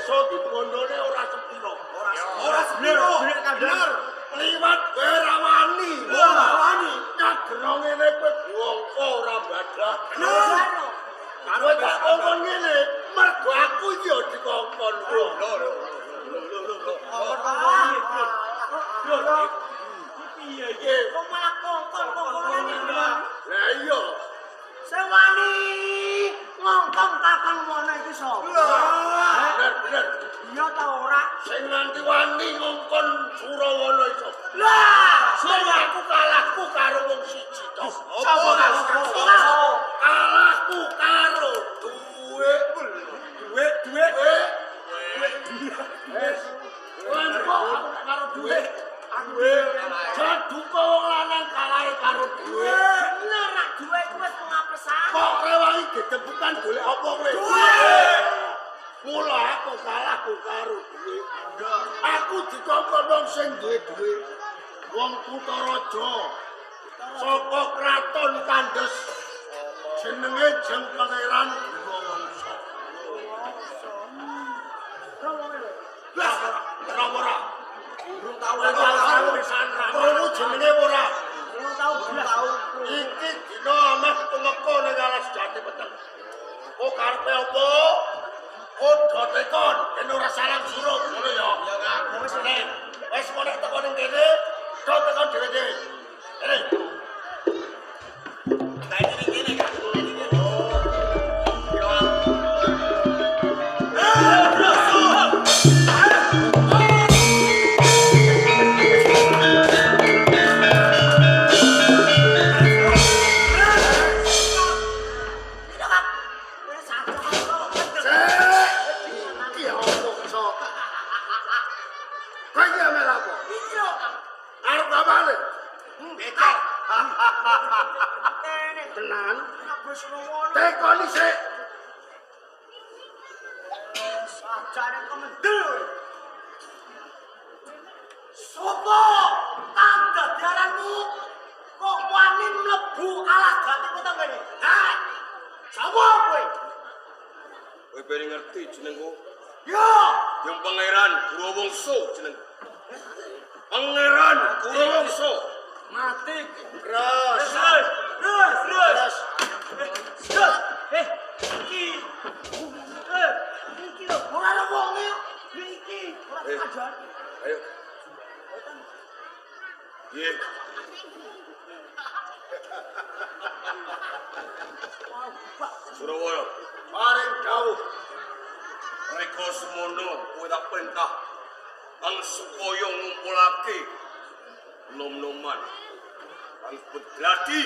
desa dikondone ora sepiro. Ora sepiro. Bener. Liwat Berawani. Berawani. Nyagero ngene kowe bongko ora badak. Karo tak kongkon ngene, mergo aku yo dikongkon. Lho. Piye iki? Kok malah kongkon ngene. Lah iya. Sing wani ngongkong kakang mono iki sapa? Bener. Iya ta ora? Sing nganti wani ngongkon Surawana iso. Lah, sing aku kalahku karo wong siji to. Sapa kalahku karo duwe. Karo duwe. Jaduka wong lanang kalahe karo duwe. Bener rak duwe ku wis pengapesan. Kok rewangi gegebukan golek apa kowe? Mula aku kalahku karo duwe. Aku dikongkon wong sing duwe duwe. Wong Kutaraja. Saka kraton Kandes. Jenenge Jeng Pangeran Grawangsa. Ora. Durung tau pisan. Krungu jenenge ora. Durung tau. Iki dina ameh tumeka ning alas jati peteng. Kok karepe apa? Udah tekon, yen ora salah suruh ngono ya. Ya Kang, wis konek teko ning kene, do tekon dhewe-dhewe. Kene. Kae ning kene, Kang. Tenan. Tekon isik. Sajane komendel. Sopo kang dadaranmu kok wani mlebu alas jati kota kene? Hah? Sapa kowe? Kowe ben ngerti jenengku? Ya, Yang Pangeran Grawangsa jeneng. Pangeran Grawangsa. Mati. Terus. Iki lho, ora ana wonge. Iki, ora kajan. Ayo. Ye. Surawana, paring dawuh. Reka semono kowe tak perintah kang supaya ngumpulake nom-noman kang begladi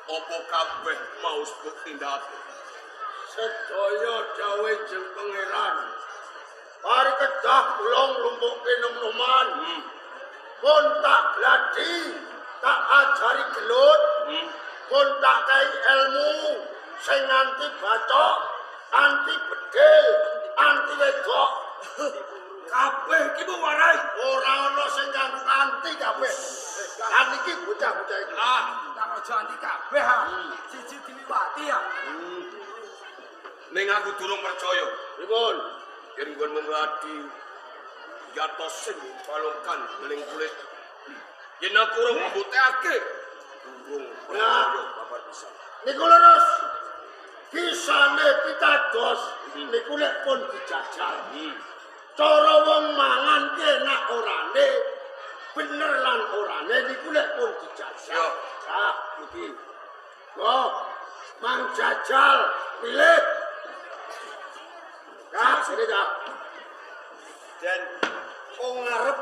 apa kabeh mau sebut tindake. Sedaya dawe Jeng Pangeran. Mari kedah kula nglumpukke nom-noman. Pun tak gladi, tak ajari gelut. Pun tak kai ilmu sing anti batok, anti bedil, anti wedok. Kabeh iki mu warai. Ora ana sing anti kabeh. Kan iki bocah-bocah iki. Tak aja anti kabeh ha. Siji diliwati ya. Ning aku durung percaya. Pripun? Yen nggon mengladi yatos sing balongkan deling kulit. Yen aku ora mbuktekake durung percaya babar pisan. Niku lurus. Kisane pitados niku nek pun dijajal. Cara wong mangan ki enak orane, bener lan orane niku nek pun dijajal. Ah, iki. Yo, mang jajal, pilih. Kak, sini Kak. Dan wong ngarep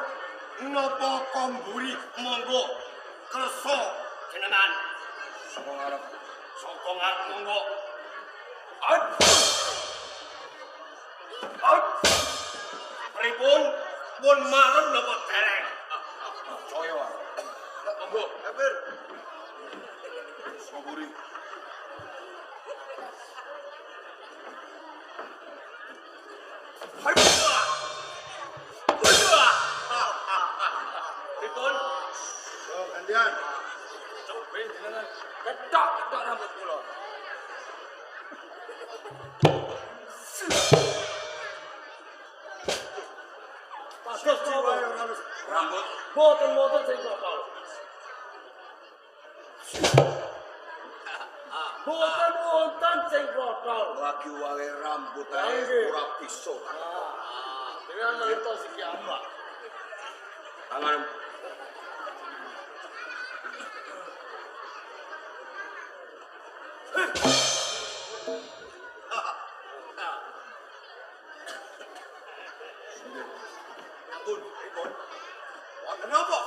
napa komburi monggo kersa jenengan. Saka ngarep monggo. Pripun pun marem napa dereng? Saya. Monggo, Hampir. Komburi. Pripun? Yo gantian. Coba jenengan ketok rambut kula. Boten sing kotor. Boten sing kotor. Lagi wae rambut ae ora bisa. Dengan ngertos iki apa? Tangan Kenapa?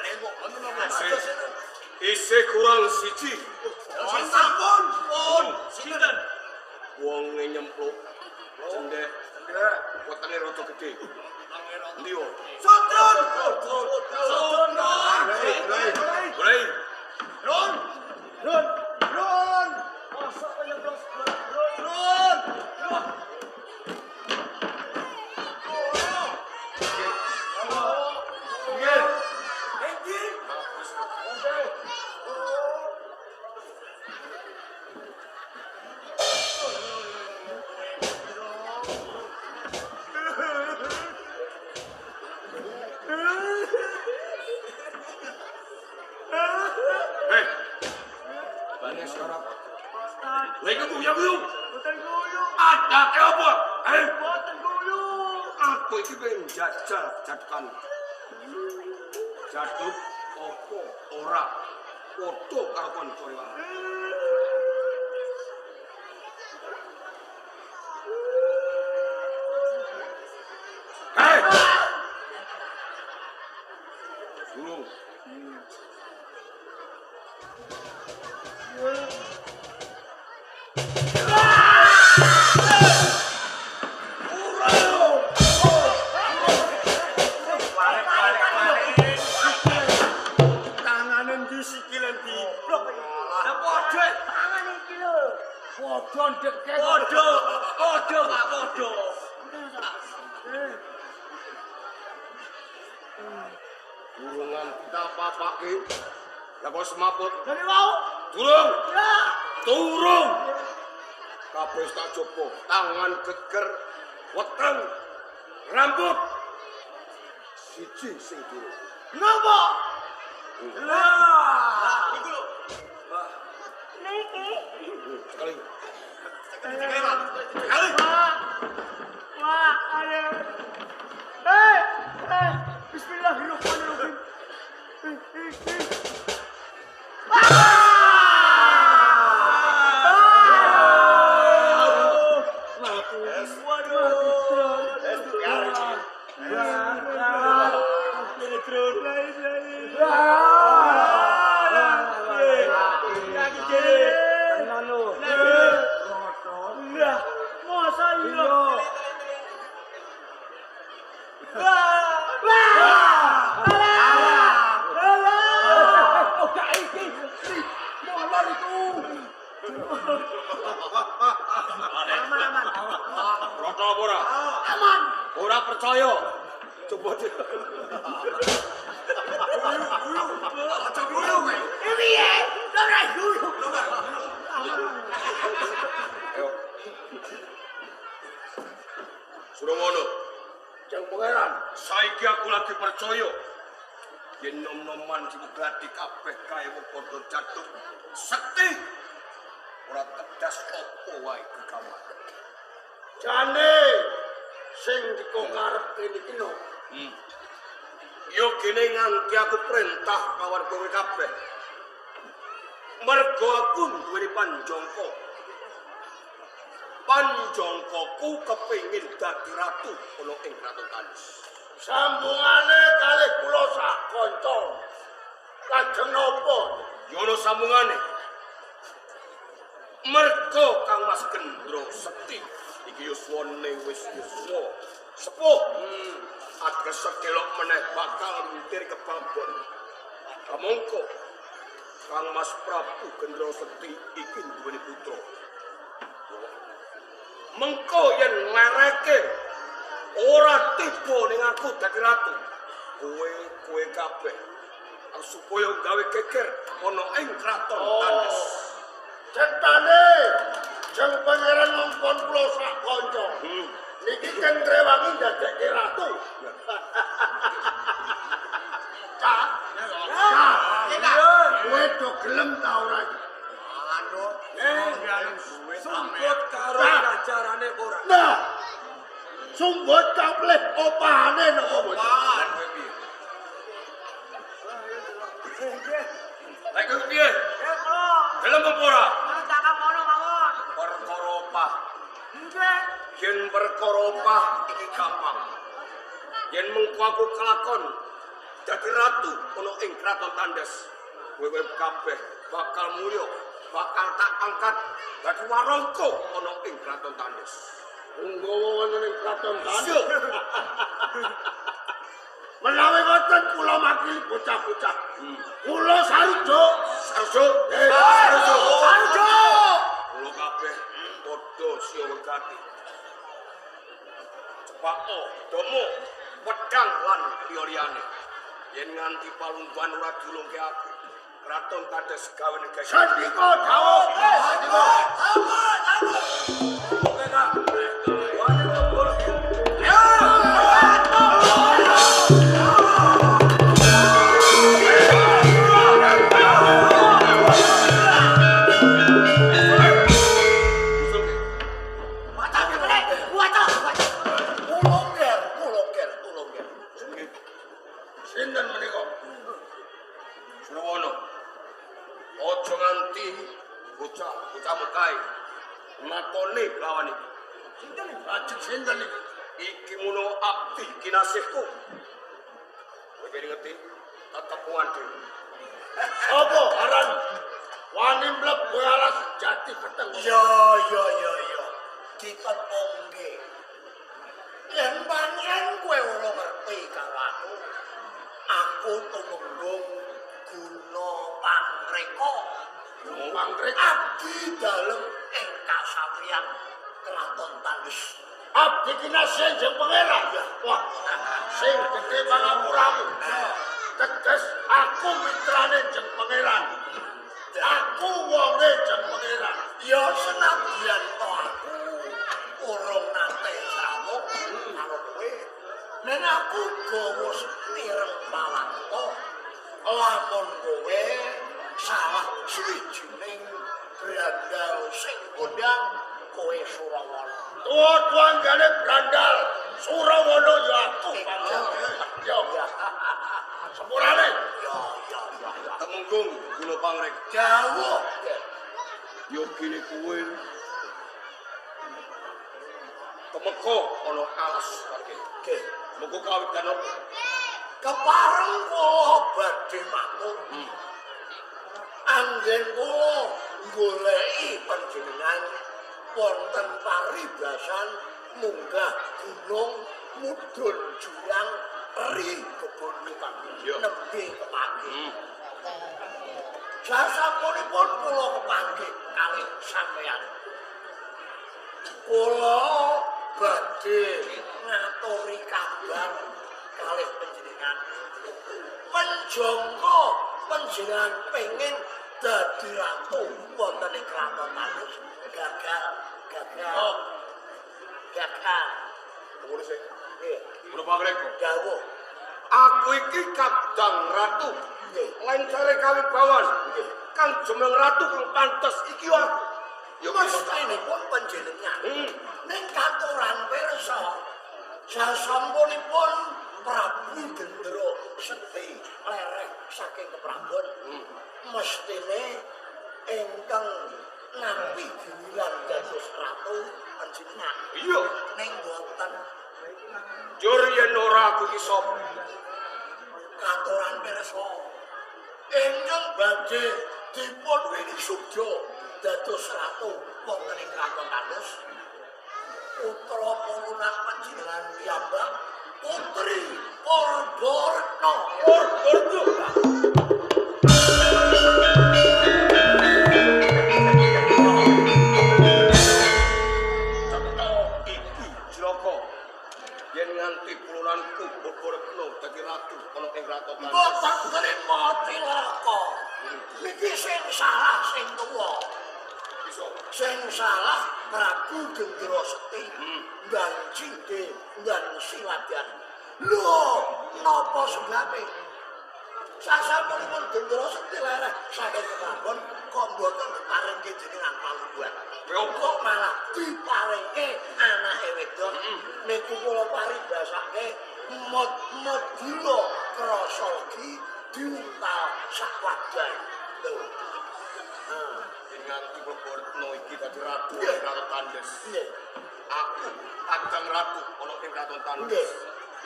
Lengok. Kenapa? isih kurang siji. Sampun. Sinten? Wong nyempluk cendek wetenge rada gedhe. Ndi yo? Sotron. Mulai. Ron. Masa kaya bos. Ron. Hei. Bane sarap. Lagi guyung. Ada ke apa? Aku iki pengen jajal jatukan. Jatuh opo ora foto karo koncone wae. Hei. Suruh. Tanganen di sikilen di blok. Tangan iki lho. Padha deket. Padha, Pak, padha. Durungan kita apa-apake. Lah kok semaput. Dari wau. Durung. Ya. Turung. Kabeh tak jopo. Tangan geger, weteng, rambut. Siji sing durung. Napa? Lah, iku lho. Niki. Sekali. Sekali. Wah, ayo. Bismillahirrahmanirrahim. Roto apa ora? Aman. Ora percaya. Coba deh. Aja guyu kowe. Piye? Ora guyu. Ayo. Suruh ngono. Jeng pangeran, saiki aku lagi percaya. Yen nom-noman sing gladi kabeh kae wong padha jatuh. Sekti. Ora tedas apa wae kegaman. Jane sing dikokarepke niki lho. Yo kene nganti aku perintah kawan kowe kabeh. Mergo aku duwe panjangka. Panjangkaku kepengin dadi ratu ana ing Kraton Tanis. Sambungane kalih kula sak kanca. Lajeng napa? Yo ono sambungane. Mergo Kang Mas Gendro Sekti iki yuswane wis yuswa sepuh. Ateges sekelok meneh bakal ngitir ke Babon. Kamangka Kang Mas Prabu Gendro Sekti iki duweni putra. Mengko yen nglereke ora tiba ning aku dadi ratu. Kowe kabeh supaya gawe geger ana ing Kraton Tanis. Cetane jeng pangeran ngongkon kula sak kanca. Niki Kendrewangi ndadekke ratu. Sumbut kapleh opane nopo bocah. Apaan kowe piye? Lek kowe piye? Ya kok. Gelem apa ora? Cakap ngono mawon. Perkara opah. Nggih. Yen perkara opah iki gampang. Yen mengko aku kelakon dadi ratu ana ing kraton Tandes, kowe kabeh bakal mulya, bakal tak angkat dadi warangka ana ing kraton Tandes. Unggawa wonten ing kraton Tandes. Menawi wonten kula makili bocah-bocah. Kula sarujo. Sarjo, Sarujo. Sarujo. kula kabeh padha siya wegati. Cepako, domo, pedang lan liya-liyane. Yen nganti palungguhan ora diulungke aku, kraton Tandes gawe negasi. Sandika dawuh. Sandika. Oke, Kak. Wani kebul. Sinten menika? Surwono. Ojo nganti bocah mekai makone lawan iki. Lajeng sinten iki? Iki muno abdi kinasihku. Kowe ben ngerti tetep wandi. Apa aran wani mlebu alas jati peteng? Yo. Kita pongge. Yen pancen kowe ora ngerti karo aku tumunggung guna pangreka. Pangreka Abdi dalem ing kasatriyan Kraton Tandes. abdi kinasih jeung pangeran. Wah, sing gedhe pangapuramu. Teges aku mitrane jeung pangeran. Aku wonge jeung pangeran. Ya senadyan to aku urung nate sawung karo kowe. Nen aku gawa setireng pawanto. Lamun kowe salah suwijining brandal sing kondang kowe Surawana. Tuwa-tuwanggane brandal Surawana ya aku pancen. Yo. Sepurane. Ya. Temenggung guna pangrek. Dawuh. Yo kene kowe. Temeko ana alas kake. Nggih. Mengko kawit kan apa? Kepareng kula badhe matur. Anggen kula goleki panjenengan wonten paribasan munggah gunung mudhun jurang ri kebon lupa Yo. nembe kepanggih. Sasampunipun kula kepanggih kalih sampeyan. Kula badhe ngaturi kabar kalih panjenengan. Panjangka panjenengan pengen dadi ratu wonten ing kraton Tandes. Gagal. Ngono sih. Nggih, Guna pangrek. dawuh. Aku iki kadang ratu. Nggih. Lain cari kawit bawan. Kang jemeng ratu kang pantes iki aku. Yo Mestinipun panjenengan ning katuran pirsa sasampunipun Prabu Gendera Sekti lereh saking keprabon mestine ingkang nampi giliran dados ratu panjenengan Iya. ning boten Jur yen ora aku iki sapa? katuran pirsa ingkang badhe dipun wini sudha dados ratu wonten ing kraton Tandes putra pulunan panjenengan piyambak putri Purbaretna. Ordo. Iki Cilaka. Yen nganti pulunanku Purbaretna dadi ratu ana ing kraton Tandes. Boten trima cilaka. Niki sing salah sing tuwa. Iso. Sing salah Prabu Gendera Sekti. Dan Cinde dan Siladyan. Lho, napa sebabe? Sasampunipun Gendera Sekti lereh saking keprabon kok mboten diparingke jenengan palungguhan. Kok malah diparingke anake wedok niku kula paribasake medula krasa legi diuntal sak wajan. Lho. Dengan tipe Borno iki dadi ratu Kraton Tandes. Nggih. Aku Kakang Ratu ana ing Kraton Tandes.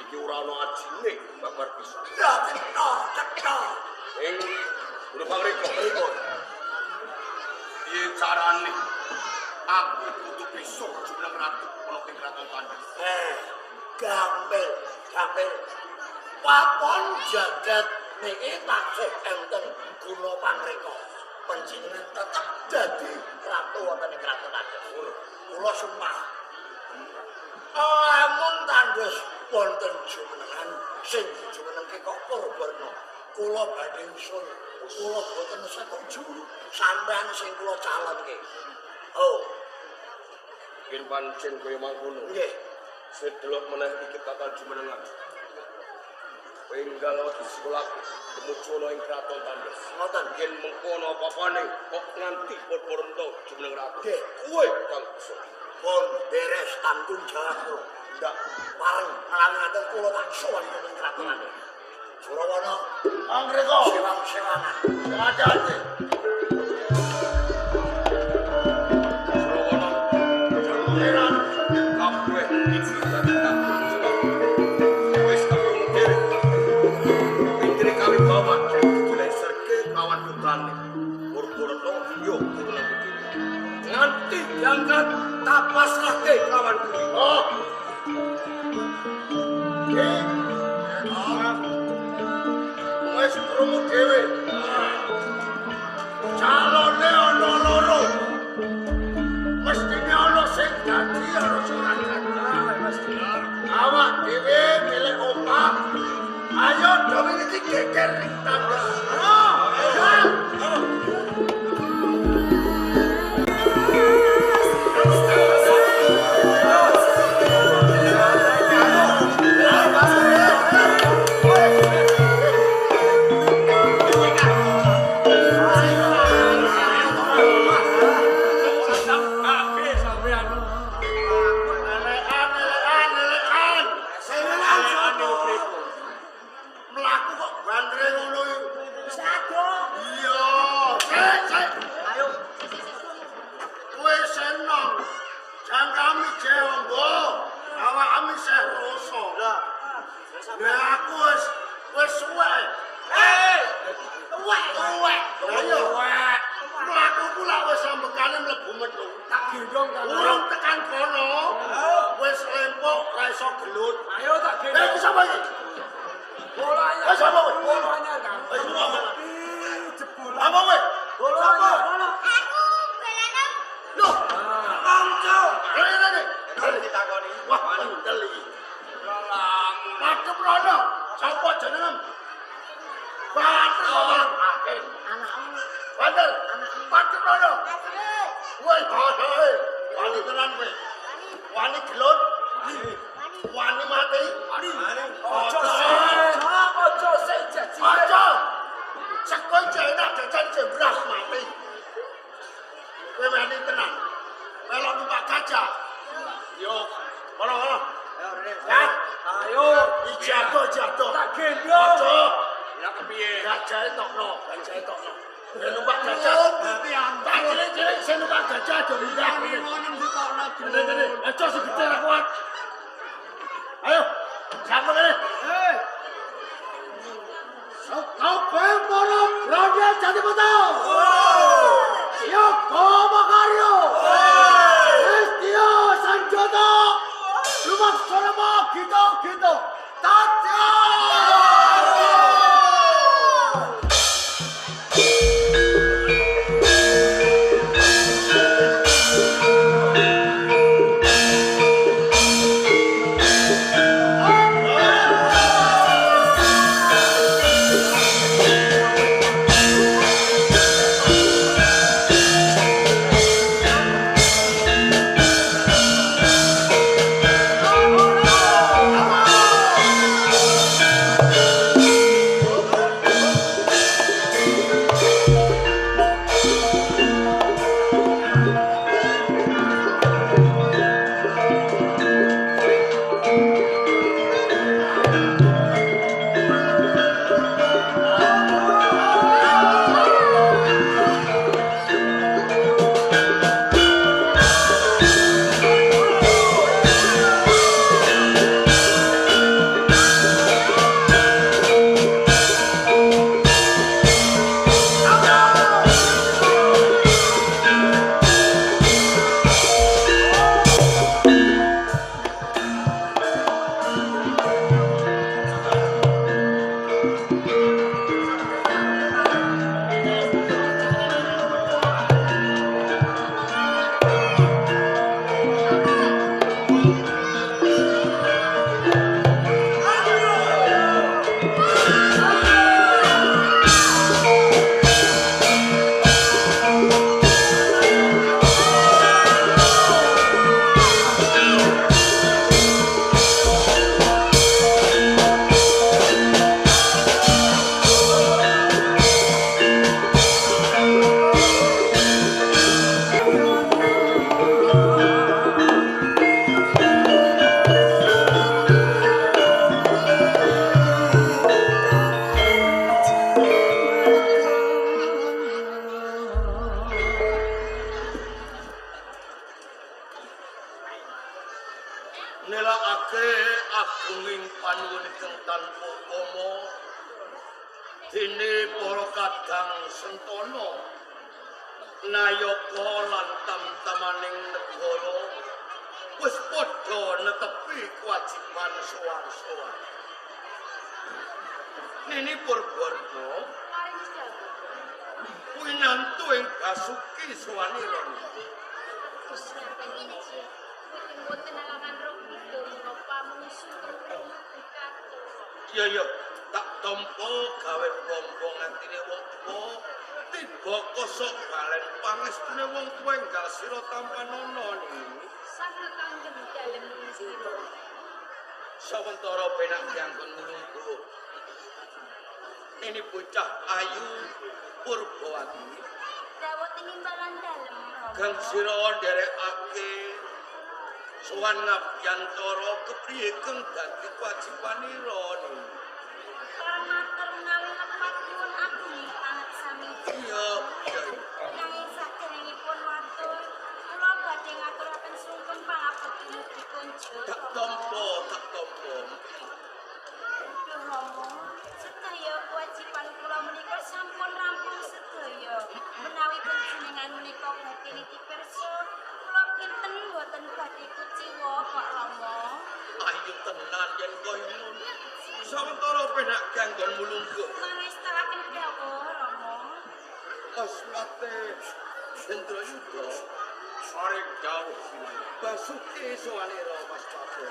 Iki ora ana ajine babar bisa. Ya cetha. Ing udah pangriko. Piye carane aku kudu besok jumeneng ratu ana ing Kraton Tandes. Gampil. Papon jagat niki taksih enten guna pangrika. Panjenengan tetep dadi ratu wonten ing Kraton Tandes. Kula sumpah. Amun Tandes wonten jumenengan sing jumenengke kok Purbalena. Kula badhe usul. Kula boten setuju sampean sing kula calonke. Oh, Yen pancen kaya mangkono. nggih. Sedelok meneh iki bakal jumenengan. Enggal di sekolahku tumuju ana ing Kraton Tandes. Ngoten. Yen mengkono apa-apane kok nganti Purbalena jumeneng ratu. Nggih. Kuwe kang iso. Pun beres tanggung jawab kula. Ndak Parang ngalangaken kula tak sowan ing Kraton Tandes. Surawana, Pangrika, sewang-sewangan. hati-hati. Surawana Pangeran, kabeh iki dadi tanggung jawab. Wis kabeh dhewe. Pinggire kami bawa dileserke kawan putrane. Purbalena yo jumeneng putri. Nganti diangkat tapasrahke kawan kuwi. oh. Wis krungu dhewe. Calone ana loro. Mestine ana sing dadi ana sing ora dadi. Awak dhewe milih omah. Ayo dhewe iki geger ring Tandes. Elekan. Mlaku kok bandre ngono iki. Sado. Iya, sik. Ayo. Kowe seneng. Jangkami jombo. Awakmu sih rasa. Lah aku wis suwe. Suwe. Ayo. Mlaku kula wis sambekane mlebu metu. Tak gendong kan. Urung tekan kono. Wis lempok ra iso gelut. Ayo tak Eh, gendong. iki sapa iki? Bolanya. Eh, sapa kowe? Bolanya kan. Eh, sapa? Jebol. Apa kowe? Bolanya. Loh, Angco. rene. Kalau ditakoni, Wah, pendel iki. lamun Madhep rono. Sapa jenengem? Bater kok akeh. Anakmu. Bater. Madhep rono. Woi, hoi. Wani tenan kowe. Wani gelut. Wani mati. Ojo sik janji. Aja. Sekon enak jajan jembras mati. Kowe wani tenan. Melok numpak gajah. Yo, ono. Ya, Ayo. jatuh. Tak gendong. Ojo. ya kepiye? Gajah tokno. Kowe numpak gajah. Tak cilik-cilik sing numpak gajah do pindah. Ini. Aja segede ra kuat. Ayo, siapa kene? Kau para Raja Jatipata. Yo Komakaryo. Setia Sanjata. Lumaksana gitu. Tatya. nindakake agunging panuwun ingkang tanpa upama dene para kadang Sentana Nayaka lan tam-tamaning negara wis padha netepi kewajiban sowan-sowan. Nini Purbarna winantu ing Basuki sowanira. Iya, tak tampa gawe pompo ngantine wong tuwa, tiba kosok balen pangestune wong tuwa enggal sira tampanana niki. Sawentara penak diangkon nunggu. Ini bocah ayu Purbawati. Dawuh tinimbalan dalem. Kang sira nderekake sowan ngabiyantara kepriye kang dadi kewajibanira niki. Para matur menawi lepat nyuwun agung sanget sami. Iya. Nanging saderengipun matur, kula badhe ngaturaken sungkem pangabekti dipun Tak jero. tampa. Duh Rama, sedaya kewajiban kula menika sampun rampung sedaya. Menawi panjenengan menika badhe niti pirsa, kula kinten boten badhe kuciwa kok Rama. Ayu tenan yen koyo ngono. Sawetara penak ganggon mulungguh. Mangestakaken dawuh Rama. Asmate Sendrayuda Arek dawuh Basuki sowanira Mas Pate.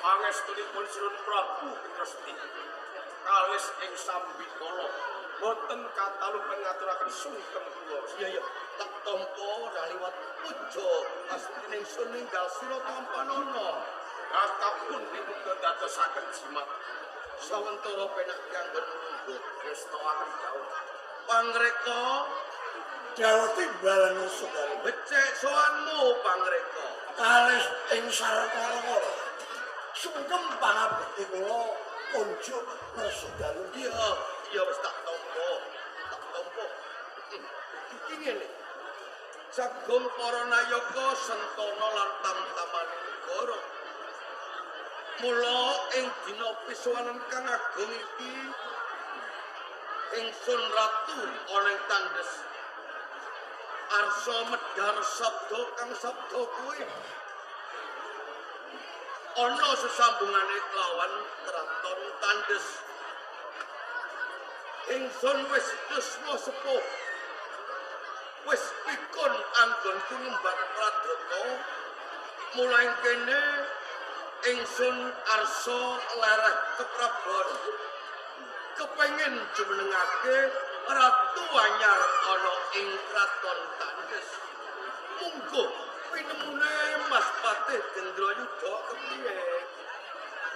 pangestunipun Sirun Prabu Resti kawis ing sambikala boten katalupen ngaturaken sungkem kula. Iya, tak tampa raliwat puja asline ingsun ninggal sira tampanana. Kakapun niku dadosaken jimat Sawentara penak ganggon mulungguh. ngestoaken dawuh. Pangreka Dawuh timbalan saudara. becik sowanmu pangreka. Kalis ing sarana sungkem pangabekti kula kunjuk saudara. Iya wis tak tampa. Iki ngene. Sagum para nayaka Sentana lan tam-tamaning negara. Mula ing dina pisuwanan kang agung iki ingsun ratu ana ing tandes arsa medhar sabda kang sabda kuwi ana sesambungane lawan kraton tandes. Ingsun wis tresna sepuh wis pikun anggon kunembat pradata mulai kene ingsun arsa lereh keprabon kepengin jumenengake ratu anyar ana ing kraton tandes. Munggo pinemune Mas Patih Dendrayuda kepriye?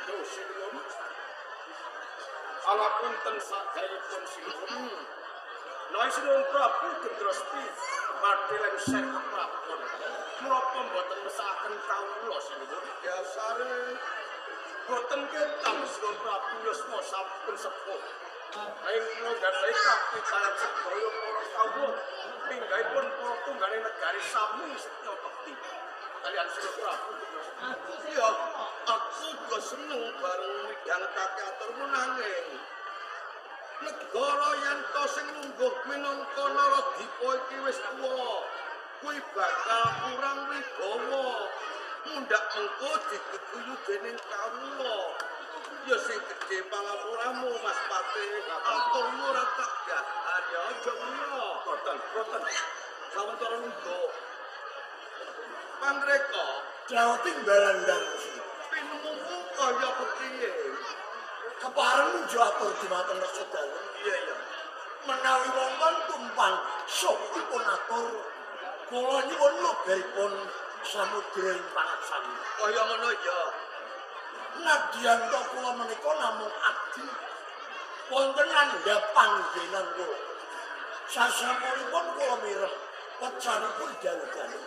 Dosa kula. Alapunten sadayapun sinuwun. Nai Sirun Prabu Gendresti badhe lengser keprabon. Menapa mboten mesakaken kawula sinuwun? Dasare Boten ketang Sirun Prabu Yusma sampun sepuh. Ing kula gadhahi kapitalan sedaya para kawula pinggahipun para tunggane negari sami setya bekti. Kalian Sirun Prabu Gendresti. ya aku uga seneng bareng midhangake aturmu nanging negara yen to sing lungguh minangka Naradipa iki wis tuwa kuwi bakal kurang wibawa mundak mengko diguyu dening kawula ya sing gedhe pangapuramu Mas Patih aturmu ora tak gahan ya aja ngono Boten. sawetara lungguh pangreka Dawuh timbalan dalem. pinemumu kaya kepriye Kepareng njatur dumateng saudara. iya Menawi wonten tumpang sopipun atur kula nyuwun lobelipun samudra ing pangaksami. kaya ngono ya Nadyan to kula menika namung abdi wonten ngandhap panggenan kula. Sasampunipun kula mireng wecanipun dalu-dalu.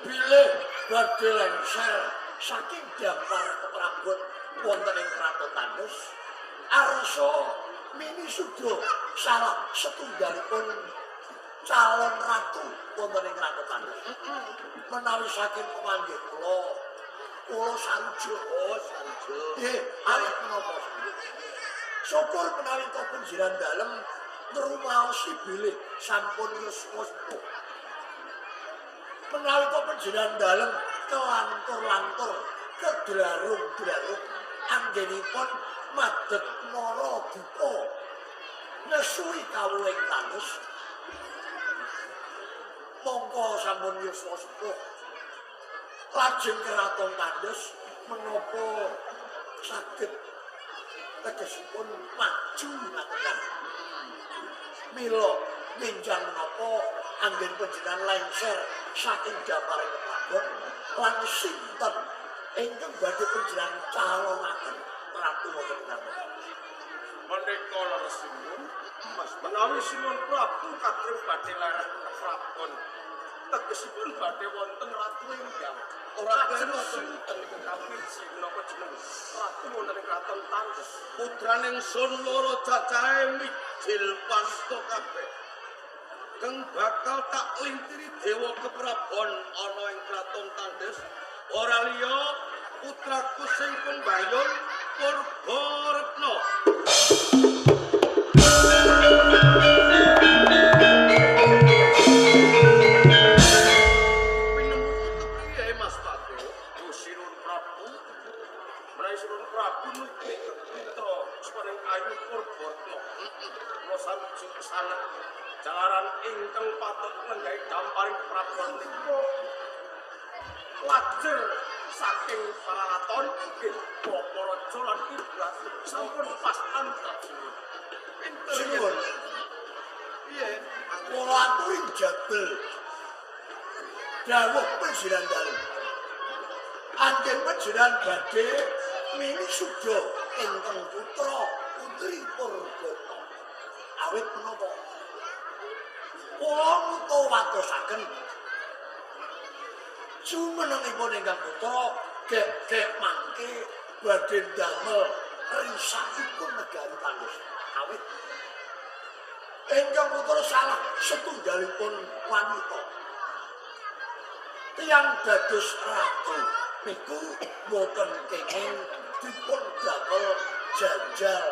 Bilih badhe lengser saking dampar keprabot wonten ing kraton Tandes. Arsa mini sudo salah setunggalipun calon ratu wonten ing kraton Tandes. Menawi saking pamanggih kula kula sarujuk. Oh, sarujuk. Nggih, arep menapa? Syukur menawi panjenengan dalem ngrumaosi bilih sampun yuswa sepuh. Menawi panjenengan dalem kelantur-lantur kedlarung-dlarung anggenipun madhet nara duka nesui kawuling tanus. Monggo sampun yuswa sepuh. Lajeng keraton Tandus menapa saged tegesipun maju ngaten. Mila ninjang menapa anggen panjenengan lengser saking jamparing kebon lan sinten ingkang badhe panjenengan calonaken ratu wonten ngarep. Menika leresinipun Mas menawi Sinuwun Prabu kadreng badhe larat prapon tegesipun badhe wonten ratu ingkang ora sinten tetapi sinapa jeneng ratu wonten ing kraton Tandus. Putraning sun loro cacahe mijil panto kabeh. Kang bakal tak lintiri dewa keprabon ana ing kraton Tandus ora liya putraku sing pembayun Purbaretna. Jalaran ingkang patut nenggahi damparing keprabon niku lajeng saking paralaton nggih Bapa Raja lan Ibras sampun pas antar Sinuwun. Iya, Kula aturi jabel. Dawuh panjenengan dalem. Anggen panjenengan badhe mili sudha ingkang putra putri Purbaretna. Awit menapa? Kula mutu watosaken jumenengipun ingkang putra gek mangke badhe damel risakipun negari Tandus. Awit ingkang putra salah setunggalipun wanita. Tiyang dados ratu niku boten kenging dipun damel jajal.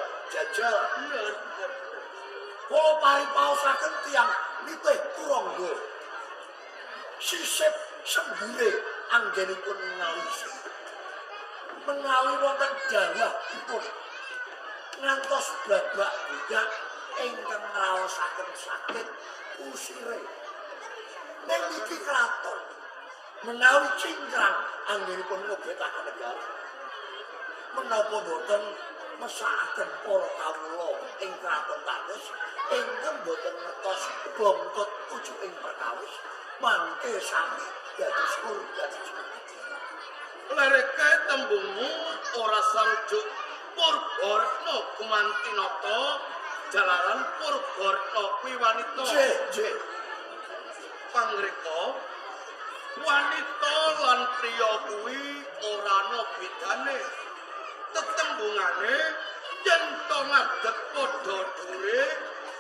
Kula paripaosaken tiyang nitih turangga. Sisip sembire anggenipun ngalisi. Menawi wonten dawahipun ngantos babak budak ingkang ngraosaken saged usire. Ning iki kraton menawi cingkrang anggenipun ngobetaken negara. Menapa boten mesakaken para kawula ing kraton Tandus ingkang boten ngertos bongkot ujuking perkawis mangke sami dados kurban. lereke tembungmu ora sarujuk Purbaretna Kumantinata jalaran Purbaretna kuwi wanita. J. Pangreka wanita lan priya kuwi ora ana bedane. Tetembungane yen to ngadeg padha dhure,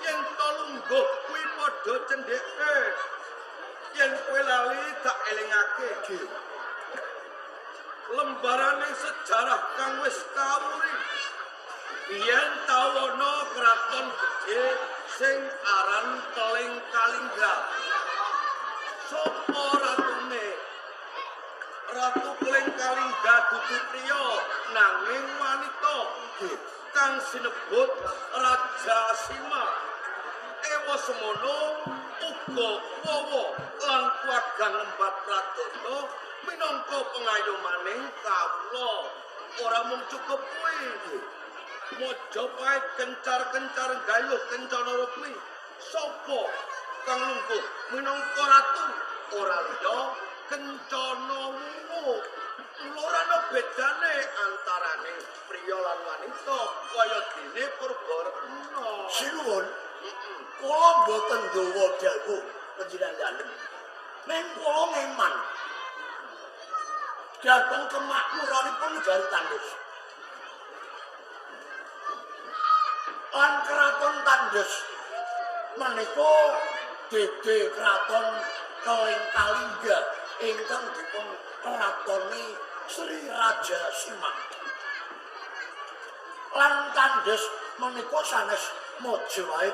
yen to lungguh kuwi padha cendheke. Yen kowe lali tak elingake. Lembarane sejarah kang wis kawuri. Biyen tau ana kraton gedhe sing aran Teling Kalingga. Sopo ratune? Ratu Teling Kalingga dudu priya nanging wanita kang sinebut Raja Sima. Ewa semono uga Wawa lan Kuagang Lembat Pradana minangka pengayomaning kawula. Ora mung cukup kuwi. Mojopahit kencar-kencar gayuh kencana rukmi. Sapa kang lungguh minangka ratu? Ora liya Kencana Wungu. Ora ana bedane antarane priya lan wanita kaya dene Purbaretna. Sinuwun, kula boten dawa dawuh panjenengan dalem. Ning kula ngeman dhateng kemakmuranipun negari Tandus. Lan kraton Tandus menika dede kraton Teling Kalingga ingkang dipun kratoni Sri Raja Simang. Lan tandes menika sanes Majapahit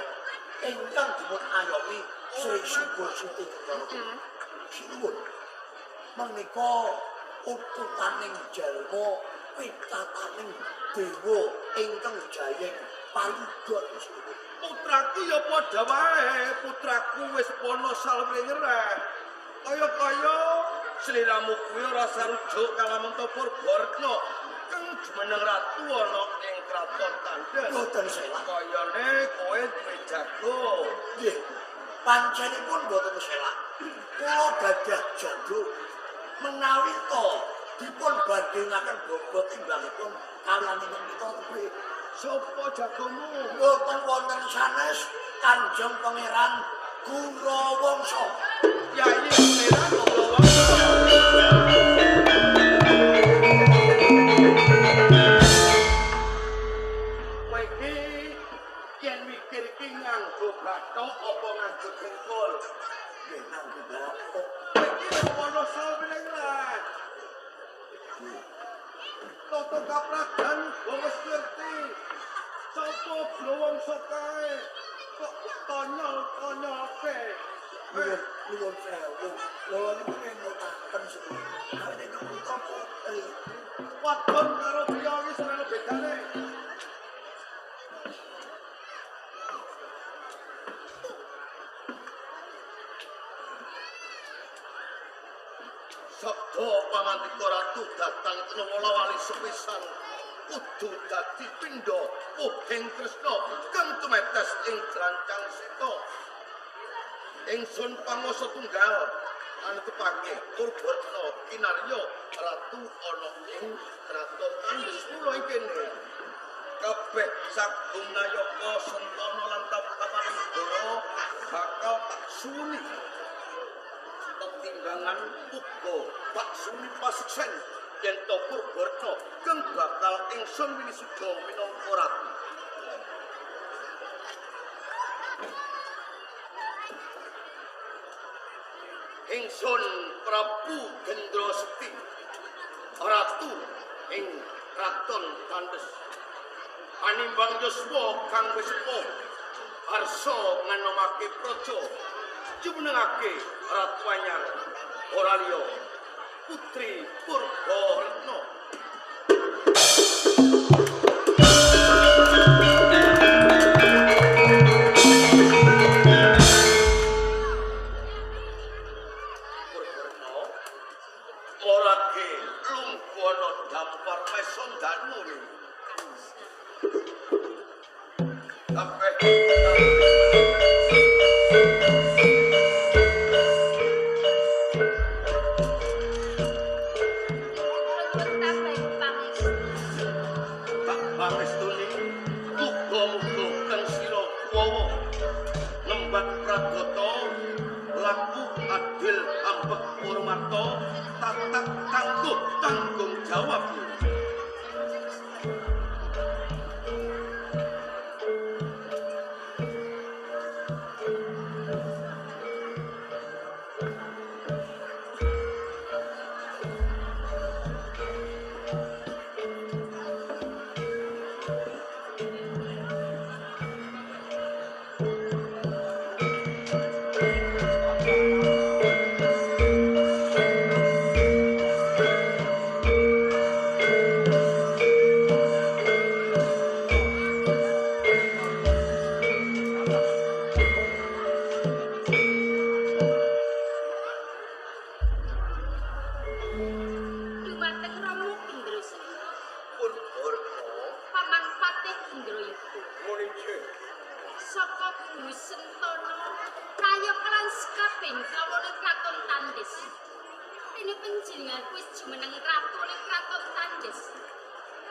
ingkang dipun ayomi Sri Subur Siti Kendoro. Sinuwun menika ututaning jalma pitataning dewa ingkang jayeng payuga sinuwun. Putraku ya padha wae, putraku wis pono salwengere. Kaya-kaya sliramu kuwi ora sarujuk Kalamanto Purbaretna kang jumeneng ratu ana ing kraton Tandes. Boten selak. Kayane kowe duwe jago. Nggih, panjenipun boten selak. Kula gadah jago menawi to dipun bandingaken bobot timbangipun kaliyan ingkang kita tepi. Sapa jagomu? Boten wonten sanes Kanjeng Pangeran Gurawangsa. Yayi Pangeran Gurawangsa. Kowe iki yen mikir iki nganggo bathok apa nganggo dengkul? Nggih nganggo bathok. Kowe iki ono salwengere. Toto kapragan wis ngerti. Sapa Gurawangsa kae? Kok tonyol-tonyolke? Nuwun sewu. Lha niku ngotaken sedaya. Awake niku putri. Wadon karo priya wis ora ana bedane. Sabda pamandika ratu datang kena wali sepisan kudu dadi pindha Puhing Kresna kang tumetes ing Grancang Seta. Ingsun panguwasa tunggal anetepake Purbaretna kinarya ratu ana ing kraton Tandes mula kene. Kabeh Sagunayaka Sentana lan Tapanegara bakal tak suni. Timbangan uga Pak Suni pasiksen yen to Purbaretna kang bakal ingsun winisuda minangka ratu. Ingsun Prabu Gendroseti ratu ing kraton Tandes. Animbang yuswa kang wis sepuh arsa nganomake praja jumenengake ratu anyar ora liya Putri Purbaretna. Purbaretna morake lungguh dampar meson danune. Kabeh tanggung jawab.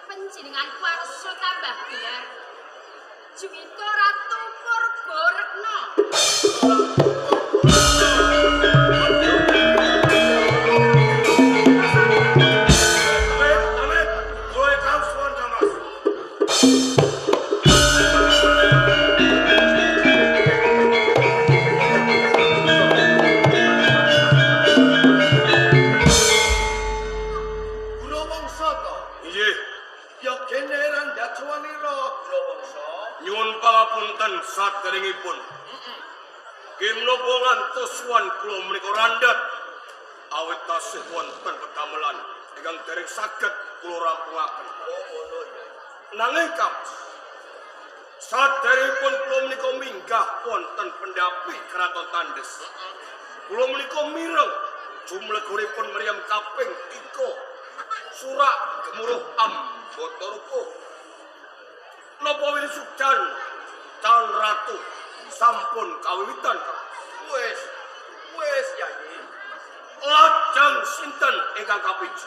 Panjenengan warsa tambah gelar Juwita Ratu Purbaretna. Guru cuwanira kula wangsa. Nyuwun pangapunten saderengipun. Kim napa ngantos wan kula menika randhat awit tasih wonten kedamelan ingkang dereng saged kula rampungaken. Oh ngono ya. Nanging Kamus saderengipun kula menika minggah wonten pendapi Kraton Tandes. Kula menika mireng jumleguripun mriyem kaping 3 surak gemuruh ambata rupa. Napa Wilisukdan Calon Ratu sampun kawiwitan? Wis Yai. Lajeng sinten ingkang kapiji?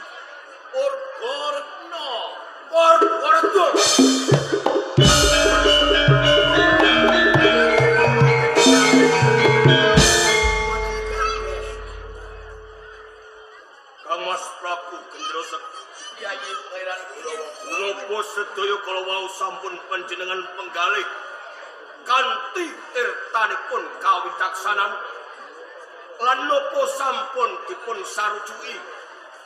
Purbaretna. Purbaretna. Kang Mas Prabu Gendrosekti. Yai pangeran kula wangsa. Napa sedaya kala wau sampun panjenengan penggalih kanthi tirtanipun kawicaksanan lan napa sampun dipun sarujuki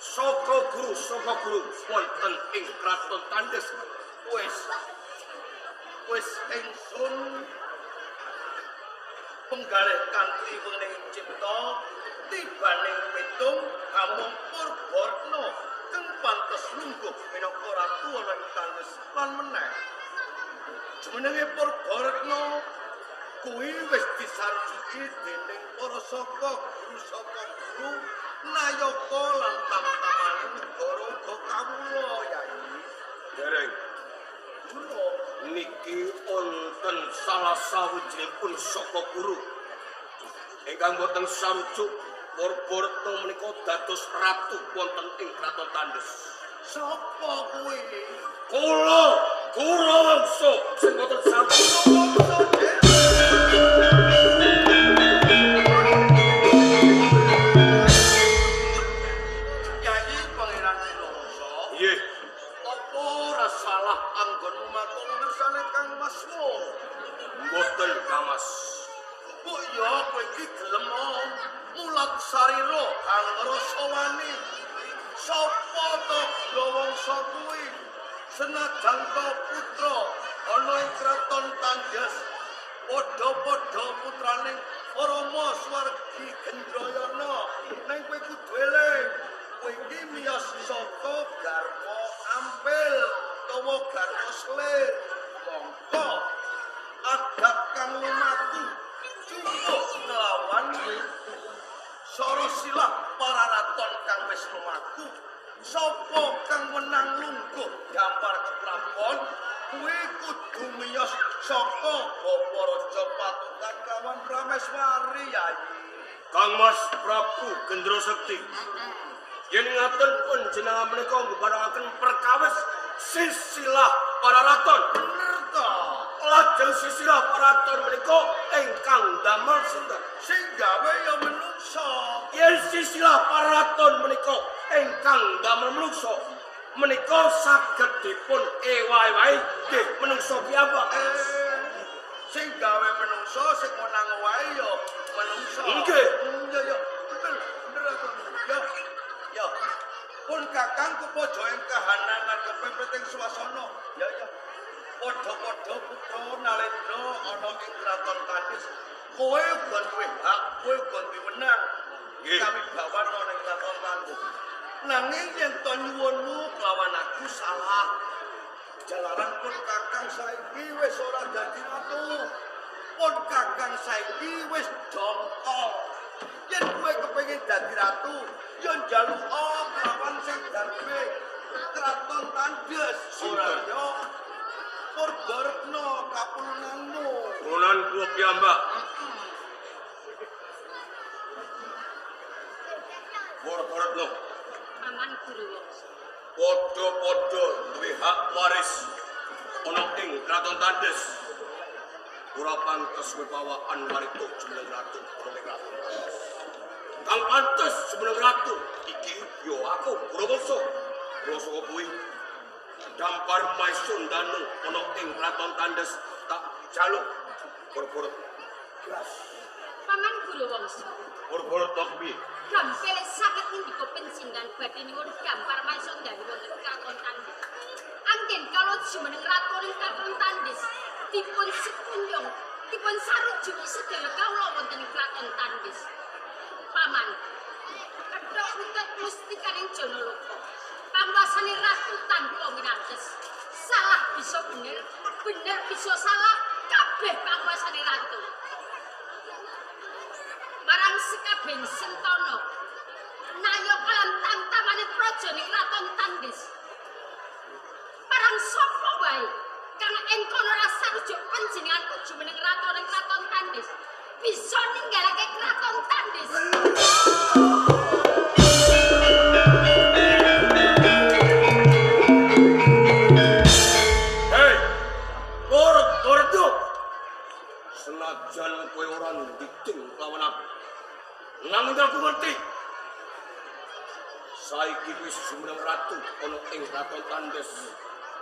saka guru wonten ing Kraton Tandes. Wis ingsun penggalih kanthi wening cipta tibaning mitung amung Purbaretna kang pantes lungguh minangka ratu ana ing Tandes lan meneh. Jenenge Purbaretna kuwi wis disarujuki dening para saka guru Nayaka lan tamtamaning negara uga kawula Yai. Dereng Kula niki wonten salah sawijinipun saka guru ingkang boten sarujuk Purbaretna menika dados ratu wonten ing Kraton Tandes. sapa kuwi? Kula Wangsa sing boten sarujuk. Wangsa dhewe. Yai pangeran Wangsa. Nggih, Apa ora salah anggonmu matur mirsani Kang Masmu? mboten Kamas. Kok ya kowe iki gelem mulat sarira kang rasa wani. Sapa to Wangsa kuwi? Senajan to putra ana ing Kraton Tandes, padha-padha putraning Rama Swargi Gendrayana. Nang kowe kudu eling, kowe iki miyos saka garwa ampil utawa garwa selir. Mongko adab kang lumaku cukup nglawan Sara silah para raton kang wis lumaku. Sapa kang menang lungguh dampar keprabon kuwi kudu miyos saka Bapa Raja Patukan kawan Prameswari Yai. Kang Mas Prabu Gendrosekti. Yen ngaten panjenengan menika nggubaraken perkawis sisilah para raton. Bener to? Lajeng sisilah para raton menika ingkang damel sinten? Sing gawe ya menungso. Yen sisilah para raton menika ingkang damel menungso menika saged dipun ewa-ewahi nggih menungso piyambak. Sing gawe menungso sing menang wae ya menungso. Nggih. Ya bener to. Ya. Pun kakang kepojo ing kahanan lan kepepeting swasana. Ya. Padha-padha putra Nalendra ana ing Kraton Tandes. Kowe uga duwe hak, kowe uga duwe wenang. Nggih. Kawibawan ana ing Kraton Tandes. Nanging yen to nyuwunmu kelawan aku salah. Jalaran pun kakang saiki wis ora dadi ratu. Pun kakang saiki wis dongkol. Yen kowe kepengin dadi ratu, ya njaluk kelawan sing darbe Kraton Tandes. Ora yo Purbaretna kapulunganmu. Kunan kula piyambak. Purbaretna Paman Guru Wangsa. padha-padha duwe hak waris ana ing Kraton Tandes. Ora pantes wewawaan warita jumeneng ratu ana ing Kraton Tandes. Kang pantes jumeneng ratu iki yo aku Guru Wangsa. Rasa kuwi dampar maisun danu ana ing Kraton Tandes tak jaluk Purbaretna. Paman Guru Wangsa. Purbaretna kuwi Gampil saged ngendika pensinan badhe nyuwun gampar maison dari wonten Kraton Tandes. Anggen angin kalau jumeneng ratu ing Kraton Tandis dipun sekunyung dipun sarujuk sedaya kawula wonten ing Kraton Tandis. Paman, kedhok witut mustikaning Janaloka. Panguasane ratu tanpa winates. Salah bisa bener, bener bisa salah, kabeh panguasane ratu. Marang sekabeh sentana nayo kalan tamtamane praja ning Kraton Tandis. Marang sapa wae kang engkono rasa rujuk panjenengan jumeneng ratu ning Kraton Tandis bisa ninggalake Kraton Tandis. Hei, turut tuh. Senajan kowe ora ndiding lawan aku. Nanging aku ngerti. Saiki wis jumeneng ratu ana ing Kraton Tandis.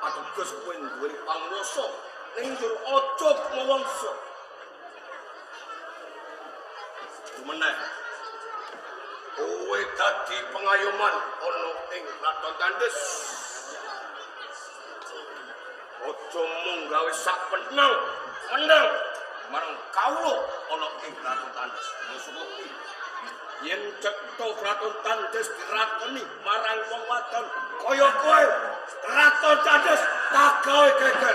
Ateges kowe duweni panguwasa ning njur aja mawangsa. Jumeneng. Kowe dadi pengayoman ana ing Kraton Tandis. Aja mung gawe sak meneng marang kawula ana ing Kraton Tandis. Musuh yen cetha Kraton Tandis dirakoni marang wong wadon kaya kowe, Kraton Tandis tak gawe geger.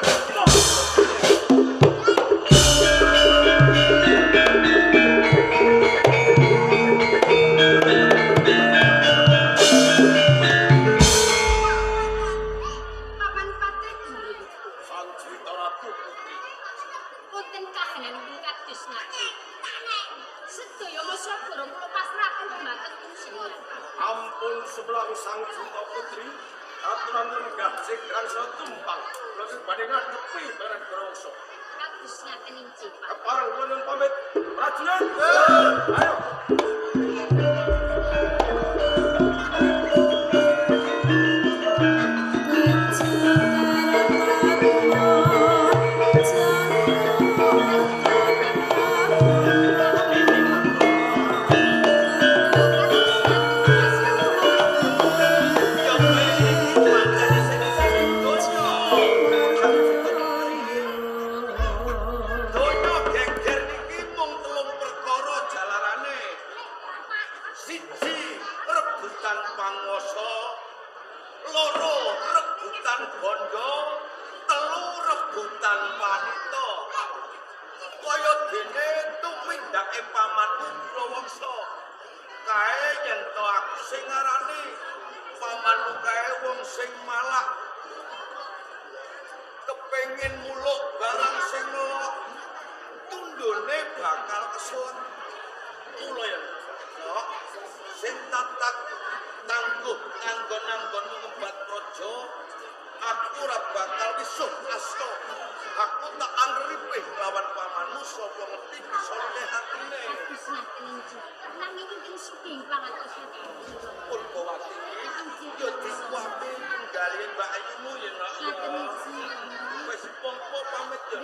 Paman Patih Guru, Sang Cerita Ratu Putri, wonten kahanan ing kados niki. Sedaya masa burung kula pasrahaken dhumateng panjenengan. ampun sebelang Sang Cerita Putri, aturan lenggah sing krangsa tumpang, kula badhe ngadepi barang krangsa. Kados ngaten inggih, Pak. Keparang kula nyuwun pamit. Prajurit, ayo. Donya geger niki mung telung perkara jalarane. Siji, rebutan panguwasa. Loro, rebutan bondo. Telu, rebutan wanita. Kaya dene tumindake pamanku Kurawangsa. Kae yen to aku sing ngarani pamanku kae wong sing malak. Kepengin muluk barang sing melok tundune bakal kesuwen. Mula ya no, sing tatak tangguh anggon-anggon ngembat praja aku ora bakal wisuh asta. Aku tak angripih lawan pamanmu sapa ngerti bisa leleh atine. Kados ngaten inggih. Nanging ingkang sugih pangantos Purwawati yo disuwapi ninggalin Mbak Ayumu yen ngaten nak. inggih. Wis pompo pamit ya.